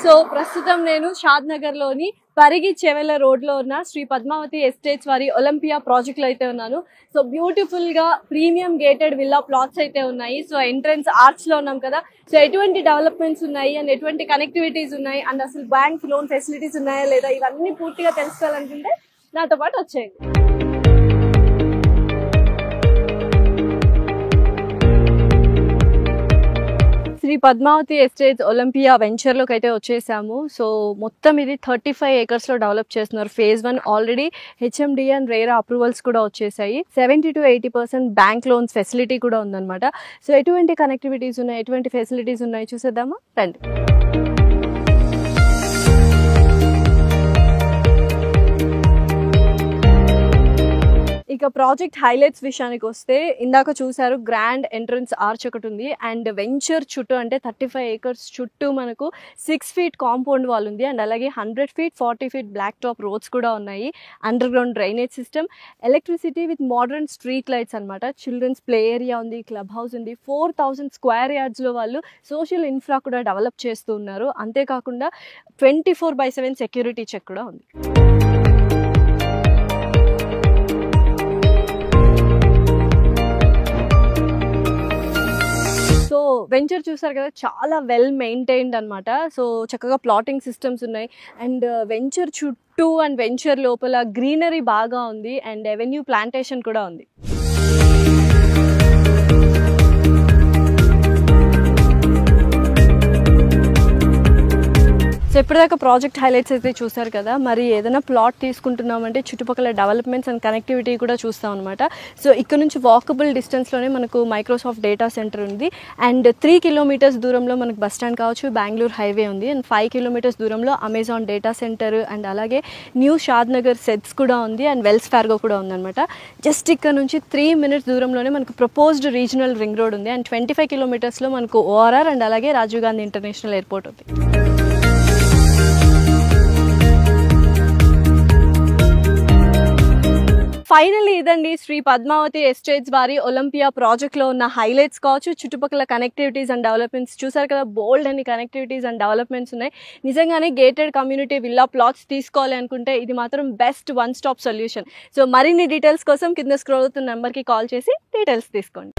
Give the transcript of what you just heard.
So ప్రస్తుతం నేను షాద్నగర్లోని పరిగి చెవెల రోడ్లో ఉన్న శ్రీ పద్మావతి ఎస్టేట్స్ వారి ఒలింపియా ప్రాజెక్ట్లో అయితే ఉన్నాను. సో బ్యూటిఫుల్గా ప్రీమియం గేటెడ్ విల్లా ప్లాట్స్ అయితే ఉన్నాయి. సో ఎంట్రన్స్ ఆర్చ్లో ఉన్నాం కదా. సో ఎటువంటి డెవలప్మెంట్స్ ఉన్నాయి అండ్ ఎటువంటి కనెక్టివిటీస్ ఉన్నాయి అండ్ అసలు బ్యాంక్ లోన్ ఫెసిలిటీస్ ఉన్నాయా లేదా ఇవన్నీ పూర్తిగా తెలుసుకోవాలనుకుంటే నాతో పాటు వచ్చేయండి. శ్రీ పద్మావతి ఎస్టేట్స్ ఒలింపియా వెంచర్లోకి అయితే వచ్చేసాము. సో మొత్తం ఇది 35 acres డెవలప్ చేస్తున్నారు. Phase 1 already HMD and RERA approvals కూడా వచ్చేసాయి. 70 to 80% బ్యాంక్ లోన్స్ ఫెసిలిటీ కూడా ఉందన్నమాట. సో ఎటువంటి కనెక్టివిటీస్ ఉన్నాయి, ఎటువంటి ఫెసిలిటీస్ ఉన్నాయి చూసేద్దామా రండి. ఇక ప్రాజెక్ట్ హైలైట్స్ విషయానికి వస్తే ఇందాక చూసారు గ్రాండ్ ఎంట్రన్స్ ఆర్చ్ ఒకటి ఉంది అండ్ వెంచర్ చుట్టూ అంటే 35 acres చుట్టూ మనకు 6 feet కాంపౌండ్ వాల్ ఉంది అండ్ అలాగే 100 feet 40 feet black top roads కూడా ఉన్నాయి. Underground drainage system, electricity with modern street lights అనమాట. చిల్డ్రన్స్ ప్లే ఏరియా ఉంది, క్లబ్ హౌస్ ఉంది. 4000 square yardsలో వాళ్ళు సోషల్ ఇన్ఫ్రా కూడా డెవలప్ చేస్తూ ఉన్నారు. అంతేకాకుండా 24/7 సెక్యూరిటీ చెక్ కూడా ఉంది. సో వెంచర్ చూసారు కదా, చాలా వెల్ మెయింటైన్డ్ అనమాట. సో చక్కగా ప్లాటింగ్ సిస్టమ్స్ ఉన్నాయి అండ్ వెంచర్ చుట్టూ అండ్ వెంచర్ లోపల గ్రీనరీ బాగా ఉంది అండ్ ఎవెన్యూ ప్లాంటేషన్ కూడా ఉంది. సో ఇప్పటిదాకా ప్రాజెక్ట్ హైలైట్స్ అయితే చూసారు కదా. మరి ఏదైనా ప్లాట్ తీసుకుంటున్నామంటే చుట్టుపక్కల డెవలప్మెంట్స్ అండ్ కనెక్టివిటీ కూడా చూస్తాం అనమాట. సో ఇక్కడ నుంచి వాకబుల్ డిస్టెన్స్లోనే మనకు మైక్రోసాఫ్ట్ డేటా సెంటర్ ఉంది అండ్ 3 kilometers దూరంలో మనకు బస్ స్టాండ్ కావచ్చు, బెంగళూరు హైవే ఉంది అండ్ 5 kilometers దూరంలో అమెజాన్ డేటా సెంటర్ అండ్ అలాగే న్యూ షాద్నగర్ సెట్స్ కూడా ఉంది అండ్ వెల్స్ ఫార్గో కూడా ఉందన్నమాట. జస్ట్ ఇక్కడ నుంచి 3 minutes దూరంలోనే మనకు ప్రపోజ్డ్ రీజనల్ రింగ్ రోడ్ ఉంది అండ్ 25 kilometersలో మనకు ఓఆర్ఆర్ అండ్ అలాగే రాజీవ్ గాంధీ ఇంటర్నేషనల్ ఎయిర్పోర్ట్ ఉంది. ఫైనల్లీ ఇదండి శ్రీ పద్మావతి ఎస్టేట్స్ వారి ఒలింపియా ప్రాజెక్ట్లో ఉన్న హైలైట్స్ కావచ్చు, చుట్టుపక్కల కనెక్టివిటీస్ అండ్ డెవలప్మెంట్స్ చూసారు కదా. బోల్డ్ అని కనెక్టివిటీస్ అండ్ డెవలప్మెంట్స్ ఉన్నాయి. నిజంగానే గేటెడ్ కమ్యూనిటీ విల్లా ప్లాట్స్ తీసుకోవాలి అనుకుంటే ఇది మాత్రం best one stop solution. So మరిన్ని డీటెయిల్స్ కోసం కింద స్క్రోల్ అవుతున్న నెంబర్కి కాల్ చేసి డీటెయిల్స్ తీసుకోండి.